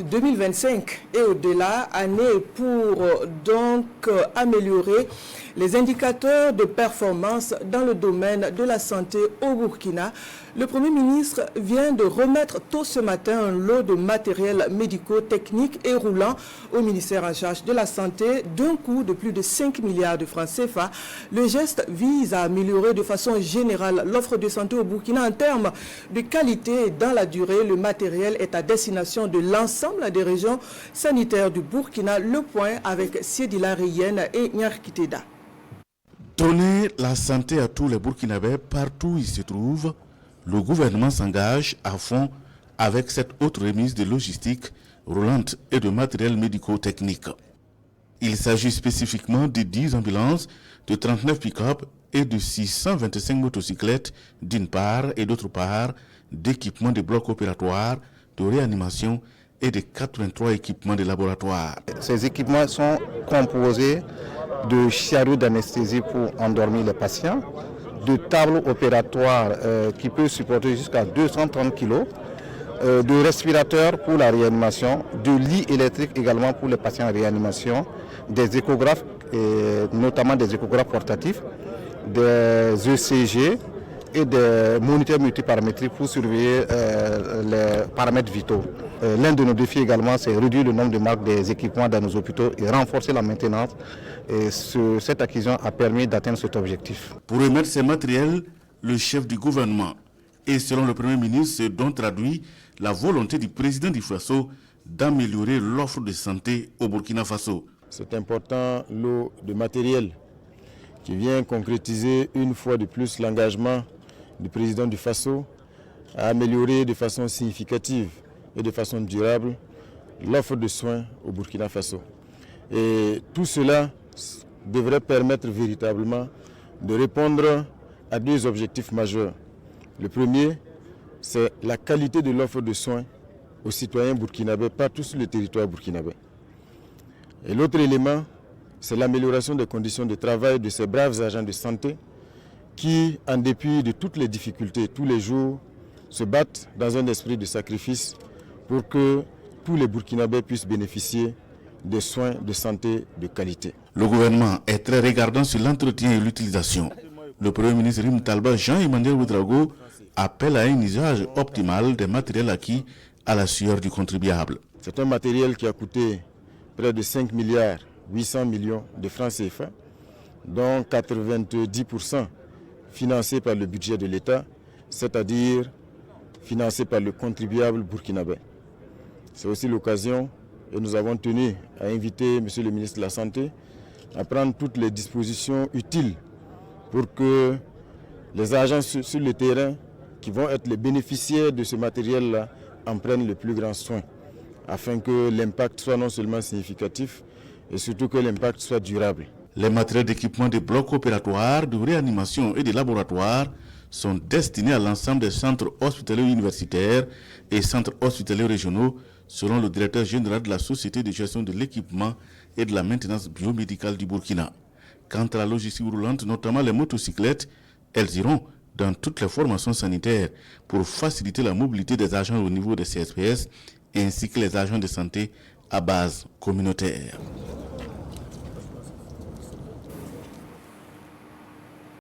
2025 et au-delà, année pour donc améliorer les indicateurs de performance dans le domaine de la santé au Burkina. Le Premier ministre vient de remettre tôt ce matin un lot de matériel médico-technique et roulant au ministère en charge de la santé d'un coût de plus de 5 milliards de francs CFA. Le geste vise à améliorer de façon générale l'offre de santé au Burkina en termes de qualité et dans la durée. Le matériel est à destination de l'ensemble des régions sanitaires du Burkina. Le point avec Siedila Riyen et Nyarkiteda. Donner la santé à tous les Burkinabés partout où ils se trouvent, le gouvernement s'engage à fond avec cette autre remise de logistique roulante et de matériel médico-technique. Il s'agit spécifiquement de 10 ambulances, de 39 pick-up et de 625 motocyclettes d'une part et d'autre part d'équipements de blocs opératoires, de réanimation et de 83 équipements de laboratoire. Ces équipements sont composés de chariots d'anesthésie pour endormir les patients, de tables opératoires qui peuvent supporter jusqu'à 230 kg, de respirateurs pour la réanimation, de lits électriques également pour les patients en réanimation, des échographes, notamment des échographes portatifs, des ECG et des moniteurs multiparamétriques pour surveiller les paramètres vitaux. L'un de nos défis également, c'est réduire le nombre de marques des équipements dans nos hôpitaux et renforcer la maintenance. Et cette acquisition a permis d'atteindre cet objectif. Pour remettre ces matériels, le chef du gouvernement et selon le Premier ministre, ce dont traduit la volonté du président du Faso d'améliorer l'offre de santé au Burkina Faso. C'est important, lot de matériel qui vient concrétiser une fois de plus l'engagement du président du Faso à améliorer de façon significative et de façon durable l'offre de soins au Burkina Faso. Et tout cela devrait permettre véritablement de répondre à deux objectifs majeurs. Le premier, c'est la qualité de l'offre de soins aux citoyens burkinabés partout sur le territoire burkinabé. Et l'autre élément, c'est l'amélioration des conditions de travail de ces braves agents de santé qui, en dépit de toutes les difficultés, tous les jours, se battent dans un esprit de sacrifice pour que tous les Burkinabés puissent bénéficier des soins de santé de qualité. Le gouvernement est très regardant sur l'entretien et l'utilisation. Le Premier ministre Rim Talba Jean-Emmanuel Ouedraogo appelle à un usage optimal des matériels acquis à la sueur du contribuable. C'est un matériel qui a coûté près de 5 milliards 800 millions de francs CFA, dont 90% financés par le budget de l'État, c'est-à-dire financés par le contribuable burkinabé. C'est aussi l'occasion, et nous avons tenu à inviter M. le ministre de la Santé à prendre toutes les dispositions utiles pour que les agents sur le terrain qui vont être les bénéficiaires de ce matériel-là en prennent le plus grand soin, afin que l'impact soit non seulement significatif, et surtout que l'impact soit durable. Les matériels d'équipement des blocs opératoires, de réanimation et des laboratoires sont destinés à l'ensemble des centres hospitaliers universitaires et centres hospitaliers régionaux, selon le directeur général de la Société de gestion de l'équipement et de la maintenance biomédicale du Burkina. Quant à la logistique roulante, notamment les motocyclettes, elles iront dans toutes les formations sanitaires pour faciliter la mobilité des agents au niveau des CSPS ainsi que les agents de santé à base communautaire.